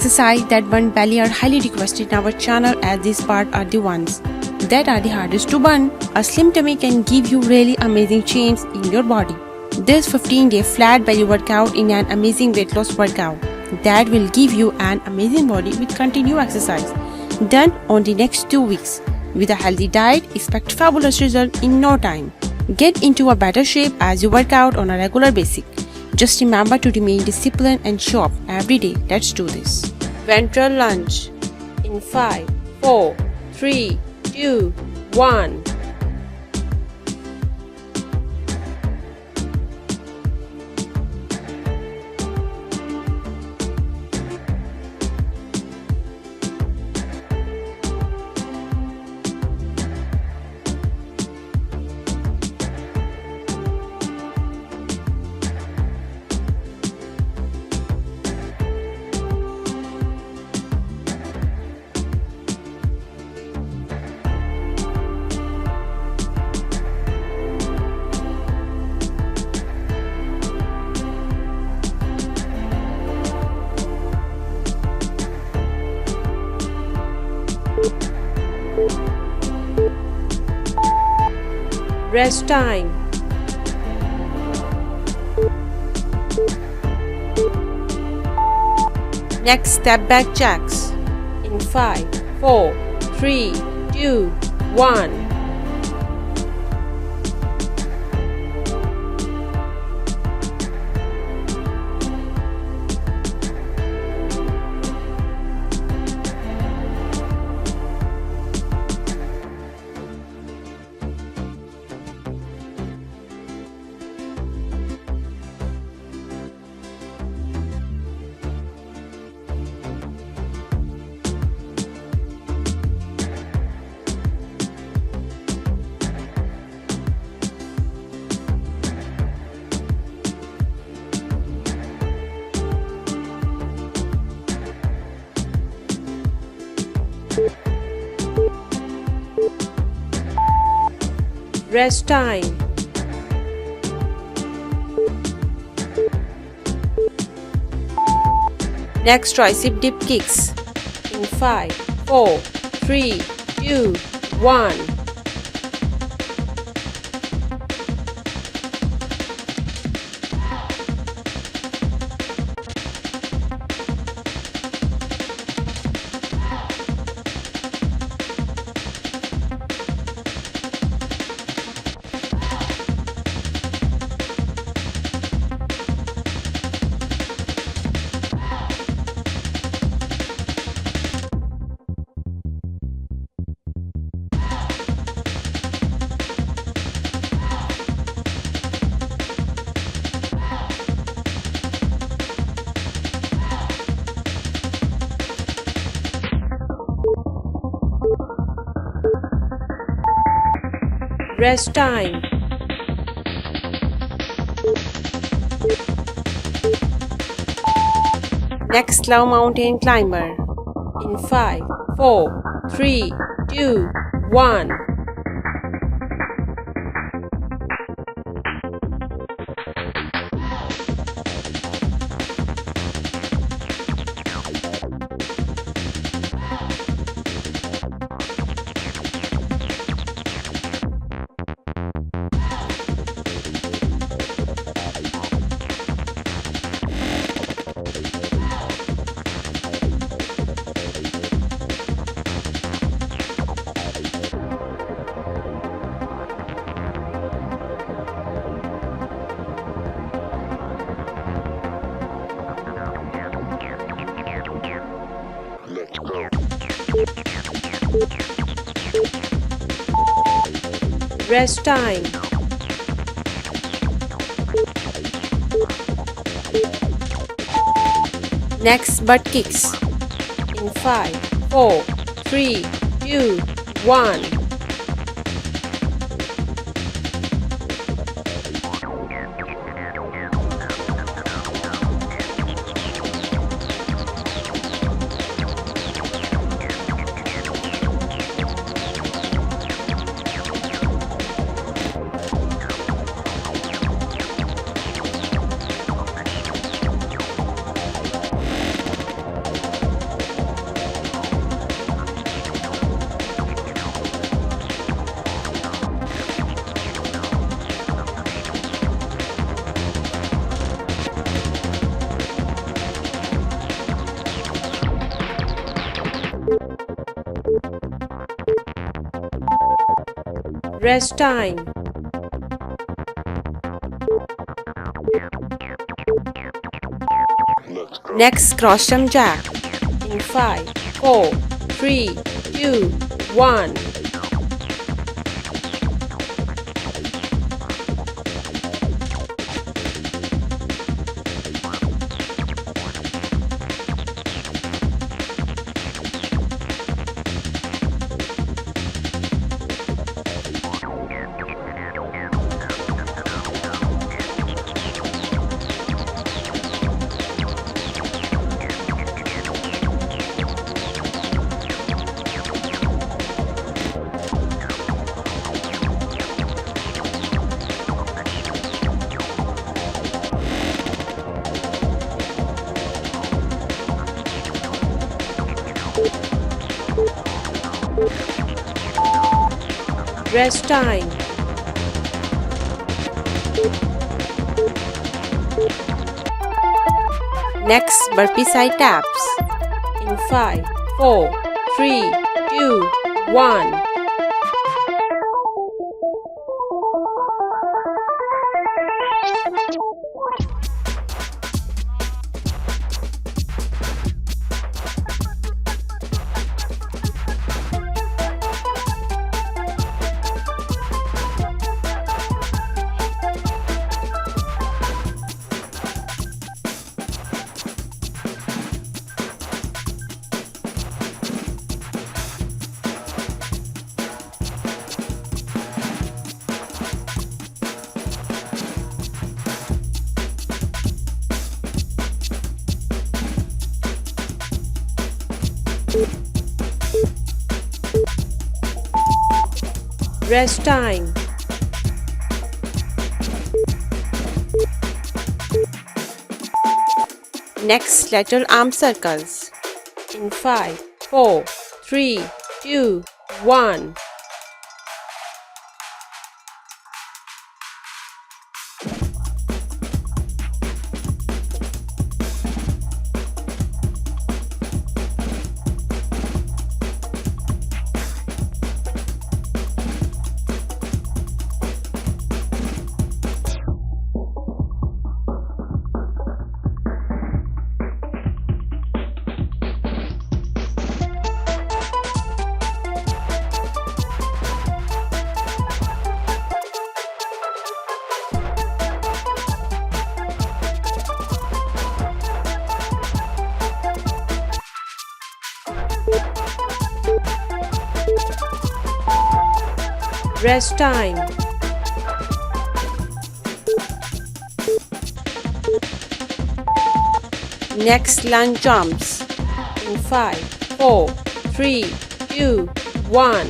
exercise that burn belly are highly requested in our channel, as these parts are the ones that are the hardest to burn. A slim tummy can give you really amazing change in your body. This 15-day flat belly workout is an amazing weight loss workout that will give you an amazing body with continued exercise done on the next 2 weeks. With a healthy diet, expect fabulous results in no time. Get into a better shape as you work out on a regular basis. Just remember to remain disciplined and show up every day. Let's do this. Ventral lunge in 5, 4, 3, 2, 1. Rest time. Next, step back jacks in 5, 4, 3, 2, 1. Rest time. Next, tricep dip kicks in 5, 4, 3, 2, 1. Rest time. Next, slow mountain climber in 5, 4, 3, 2, 1. Rest time. Next, butt kicks in 5, 4, 3, 2, 1. Rest time. Next cross thumb jack. In 5, 4, 3, 2, 1. Rest time. Next burpee side taps. In 5, 4, 3, 2, 1. Rest time. Next lateral arm circles. In 5, 4, 3, 2, 1. Rest time. Next lunge jumps. In 5, 4, 3, 2, 1.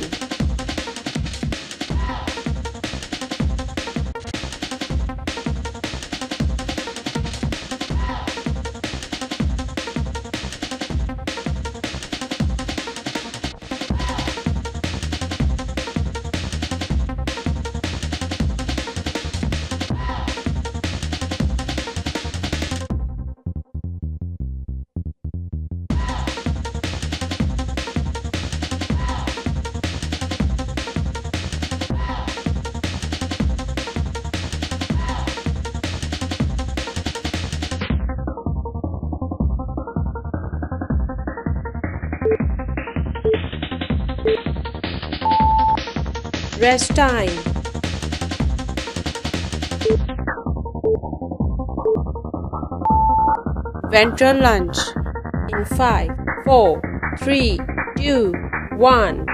Rest time. Ventral lunge. In 5, 4, 3, 2, 1.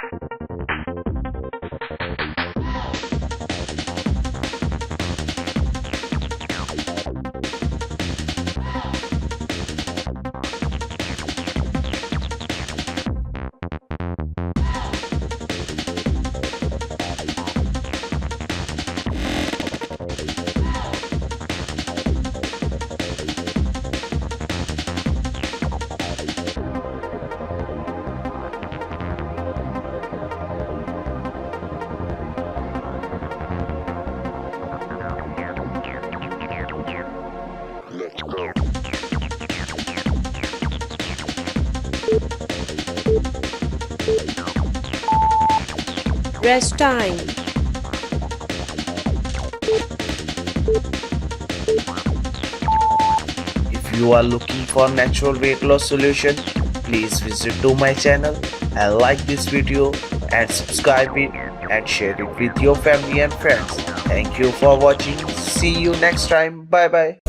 Rest time. you are looking for natural weight loss solution, please visit to my channel and like this video and subscribe it and share it with your family and friends. Thank you for watching. See you next time. Bye bye.